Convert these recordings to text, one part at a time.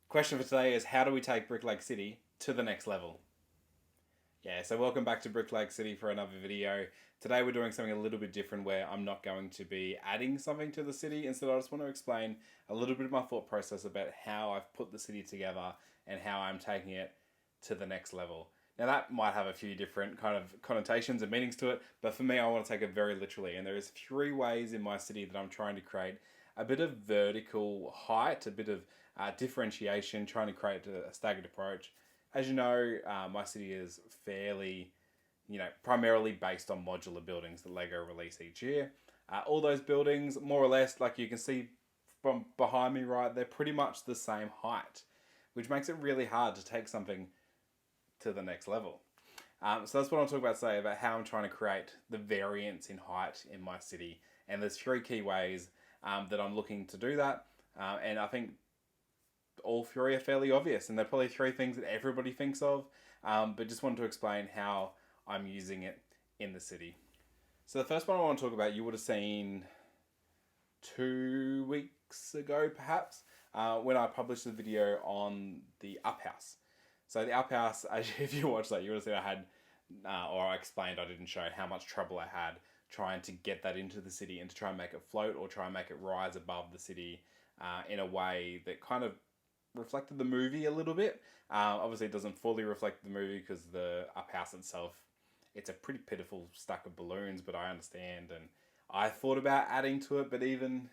Question for today is, how do we take Brick Lake City to the next level? Yeah, so welcome back to Brick Lake City for another video. Today we're doing something a little bit different where I'm not going to be adding something to the city. Instead, I just want to explain a little bit of my thought process about how I've put the city together and how I'm taking it to the next level. Now that might have a few different kind of connotations and meanings to it, but for me I want to take it very literally. And there is 3 ways in my city that I'm trying to create a bit of vertical height, a bit of differentiation, trying to create a staggered approach. As you know, my city is fairly, primarily based on modular buildings that LEGO release each year. All those buildings, more or less, like you can see from behind me, right, they're pretty much the same height, which makes it really hard to take something to the next level. So that's what I'm talking about today, about how I'm trying to create the variance in height in my city. And there's 3 key ways that I'm looking to do that. And I think all 3 are fairly obvious, and they're probably 3 things that everybody thinks of, but just wanted to explain how I'm using it in the city. So the first one I want to talk about, you would have seen 2 weeks ago perhaps, when I published the video on the up house. So the up house, if you watched that, you would have seen I had, or I explained, I didn't show how much trouble I had trying to get that into the city and to try and make it float or try and make it rise above the city in a way that kind of reflected the movie a little bit. Obviously it doesn't fully reflect the movie because the up house itself, it's a pretty pitiful stack of balloons, but I understand, and I thought about adding to it, but even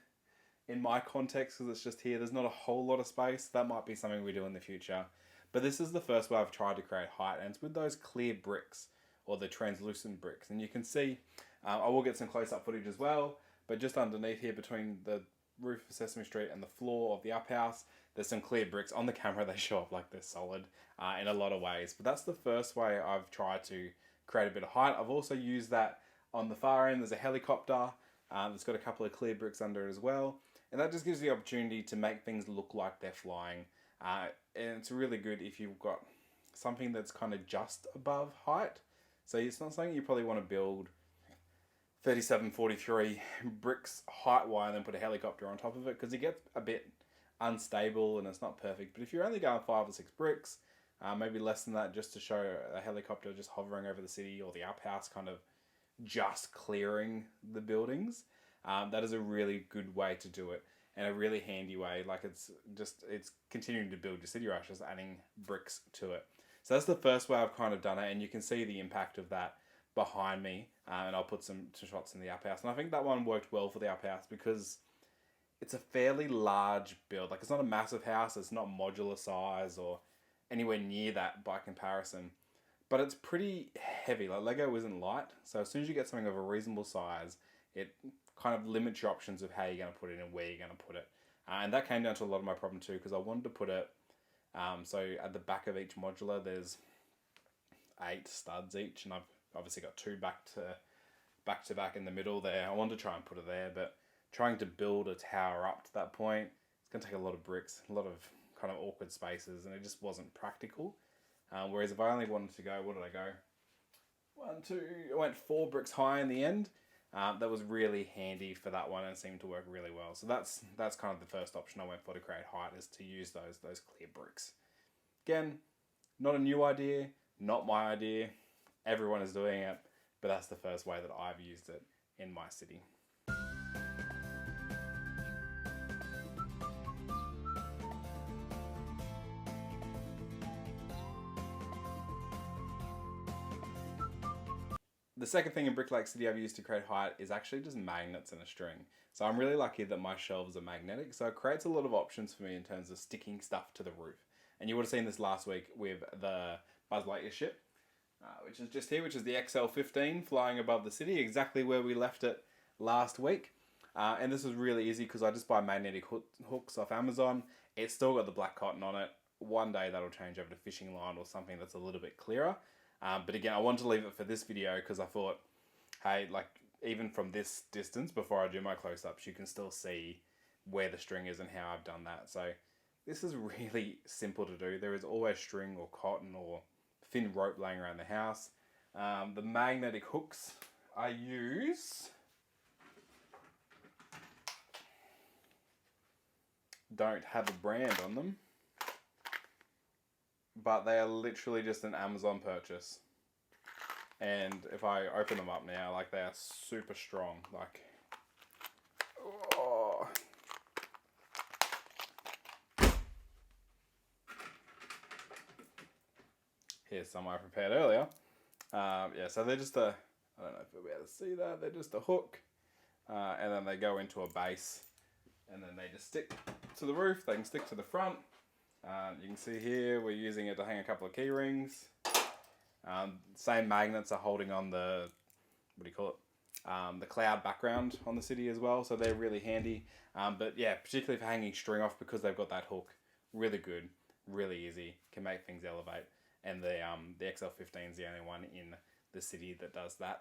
in my context, because it's just here, there's not a whole lot of space. That might be something we do in the future. But this is the first way I've tried to create height, and it's with those clear bricks, or the translucent bricks. And you can see, I will get some close-up footage as well, but just underneath here between the roof of Sesame Street and the floor of the up house, there's some clear bricks. On the camera they show up like they're solid in a lot of ways, but that's the first way I've tried to create a bit of height. I've also used that on the far end. There's a helicopter that's got a couple of clear bricks under it as well, and that just gives the opportunity to make things look like they're flying, and it's really good if you've got something that's kind of just above height. So it's not something you probably want to build 3743 bricks height wide and then put a helicopter on top of it, because it gets a bit unstable and it's not perfect. But if you're only going 5 or 6 bricks, maybe less than that, just to show a helicopter just hovering over the city, or the up house kind of just clearing the buildings, that is a really good way to do it, and a really handy way. Like it's continuing to build your city rush, just adding bricks to it. So that's the first way I've kind of done it, and you can see the impact of that behind me, and I'll put some shots in the up house. And I think that one worked well for the up house because it's a fairly large build. Like, it's not a massive house, it's not modular size or anywhere near that by comparison, but it's pretty heavy. Like, Lego isn't light, so as soon as you get something of a reasonable size, it kind of limits your options of how you're going to put it and where you're going to put it. And that came down to a lot of my problem too, because I wanted to put it, so at the back of each modular there's 8 studs each, and I've obviously got 2 back to back in the middle there. I wanted to try and put it there, but trying to build a tower up to that point, it's going to take a lot of bricks, a lot of kind of awkward spaces, and it just wasn't practical. Whereas if I only wanted to go, what did I go? 1, 2, I went 4 bricks high in the end. That was really handy for that one and seemed to work really well. So that's kind of the first option I went for to create height, is to use those clear bricks. Again, not a new idea, not my idea. Everyone is doing it, but that's the first way that I've used it in my city. The second thing in Brick Lake City I've used to create height is actually just magnets and a string. So I'm really lucky that my shelves are magnetic, so it creates a lot of options for me in terms of sticking stuff to the roof. And you would have seen this last week with the Buzz Lightyear ship, which is just here, which is the XL-15 flying above the city, exactly where we left it last week. And this was really easy because I just buy magnetic hooks off Amazon. It's still got the black cotton on it. One day that'll change over to fishing line or something that's a little bit clearer. But again, I wanted to leave it for this video because I thought, hey, like, even from this distance, before I do my close-ups, you can still see where the string is and how I've done that. So this is really simple to do. There is always string or cotton or thin rope laying around the house. The magnetic hooks I use don't have a brand on them. but they are literally just an Amazon purchase. And if I open them up now, like, they are super strong. Like, oh. Here's some I prepared earlier. Yeah, so they're just I don't know if you'll be able to see that. They're just a hook, and then they go into a base, and then they just stick to the roof. They can stick to the front. You can see here we're using it to hang a couple of key rings. Same magnets are holding on the, what do you call it? The cloud background on the city as well, so they're really handy. But yeah, particularly for hanging string off, because they've got that hook, really good, really easy, can make things elevate. And the XL15 is the only one in the city that does that.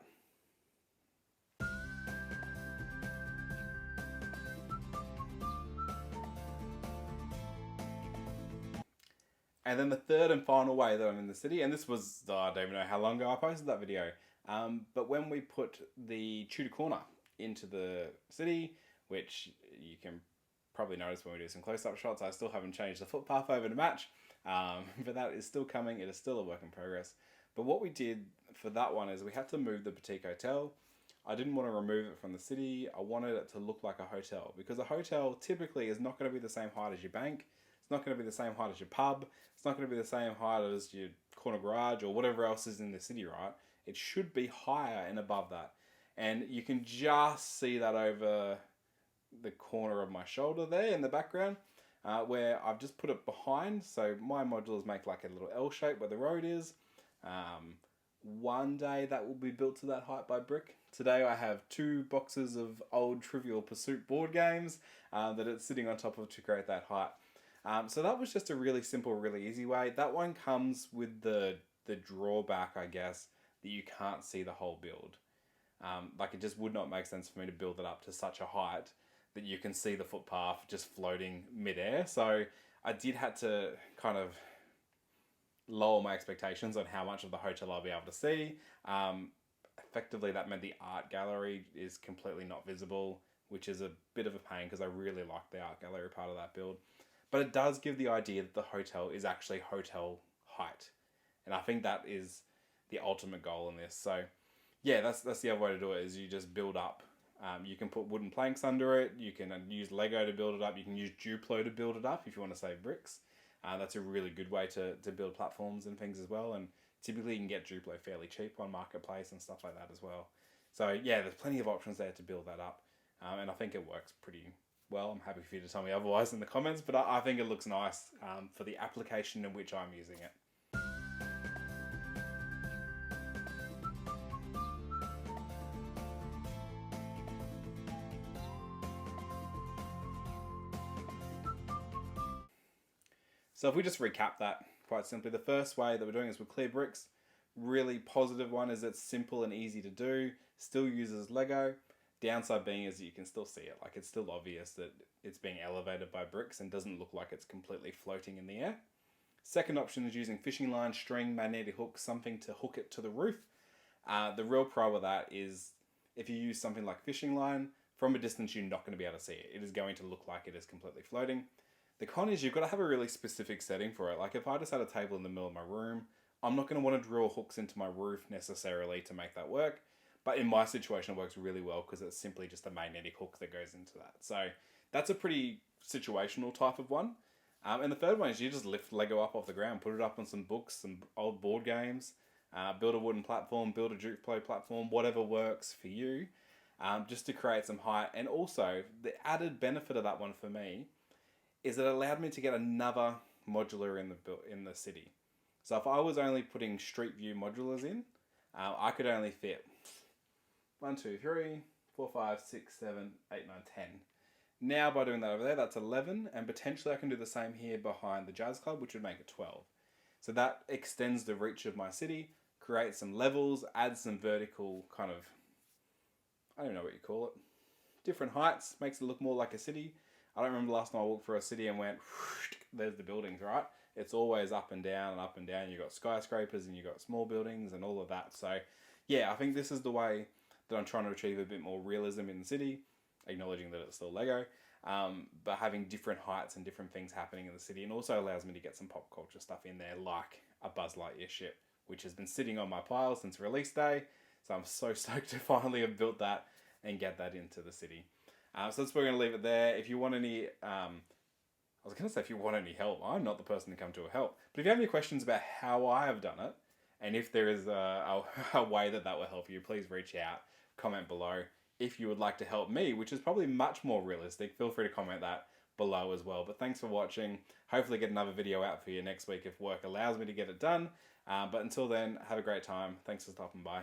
And then the third and final way that I'm in the city, and this was, I don't even know how long ago I posted that video, but when we put the Tudor corner into the city, which you can probably notice when we do some close-up shots, I still haven't changed the footpath over to match, but that is still coming. It is still a work in progress. But what we did for that one is we had to move the boutique hotel. I didn't want to remove it from the city. I wanted it to look like a hotel, because a hotel typically is not going to be the same height as your bank. It's not going to be the same height as your pub. It's not going to be the same height as your corner garage or whatever else is in the city, right? It should be higher and above that. And you can just see that over the corner of my shoulder there in the background, where I've just put it behind. So my modulars make like a little L shape where the road is. One day that will be built to that height by brick. Today I have 2 boxes of old Trivial Pursuit board games that it's sitting on top of to create that height. So that was just a really simple, really easy way. That one comes with the drawback, I guess, that you can't see the whole build. Like, it just would not make sense for me to build it up to such a height that you can see the footpath just floating midair. So I did have to kind of lower my expectations on how much of the hotel I'll be able to see. Effectively, that meant the art gallery is completely not visible, which is a bit of a pain because I really like the art gallery part of that build. But it does give the idea that the hotel is actually hotel height. And I think that is the ultimate goal in this. So yeah, that's the other way to do it, is you just build up. You can put wooden planks under it. You can use Lego to build it up. You can use Duplo to build it up if you want to save bricks. That's a really good way to build platforms and things as well. And typically you can get Duplo fairly cheap on Marketplace and stuff like that as well. So yeah, there's plenty of options there to build that up. And I think it works pretty well. I'm happy for you to tell me otherwise in the comments, but I think it looks nice for the application in which I'm using it. So if we just recap that quite simply, the first way that we're doing is with clear bricks. Really positive one is it's simple and easy to do, still uses Lego. Downside being is you can still see it, like it's still obvious that it's being elevated by bricks and doesn't look like it's completely floating in the air. Second option is using fishing line, string, magnetic hook, something to hook it to the roof. The real pro with that is if you use something like fishing line, from a distance you're not going to be able to see it. It is going to look like it is completely floating. The con is you've got to have a really specific setting for it. Like if I just had a table in the middle of my room, I'm not going to want to drill hooks into my roof necessarily to make that work. But in my situation, it works really well because it's simply just a magnetic hook that goes into that. So that's a pretty situational type of one. And the third one is you just lift Lego up off the ground, put it up on some books, some old board games, build a wooden platform, build a Duplo platform, whatever works for you, just to create some height. And also, the added benefit of that one for me is it allowed me to get another modular in the city. So if I was only putting street view modulars in, I could only fit 1, 2, 3, 4, 5, 6, 7, 8, 9, 10. Now by doing that over there, that's 11, and potentially I can do the same here behind the Jazz Club, which would make it 12. So that extends the reach of my city, creates some levels, adds some vertical kind of, I don't know what you call it, different heights, makes it look more like a city. I don't remember the last time I walked through a city and went, there's the buildings, right? It's always up and down and up and down. You've got skyscrapers and you've got small buildings and all of that. So yeah, I think this is the way that I'm trying to achieve a bit more realism in the city, acknowledging that it's still Lego. but having different heights and different things happening in the city, and also allows me to get some pop culture stuff in there, like a Buzz Lightyear ship, which has been sitting on my pile since release day. So I'm so stoked to finally have built that and get that into the city. So that's where we're going to leave it there. If you want any, I was going to say if you want any help, I'm not the person to come to help. But if you have any questions about how I have done it, and if there is a way that will help you, please reach out, comment below. If you would like to help me, which is probably much more realistic, feel free to comment that below as well. But thanks for watching. Hopefully get another video out for you next week if work allows me to get it done. But until then, have a great time. Thanks for stopping by.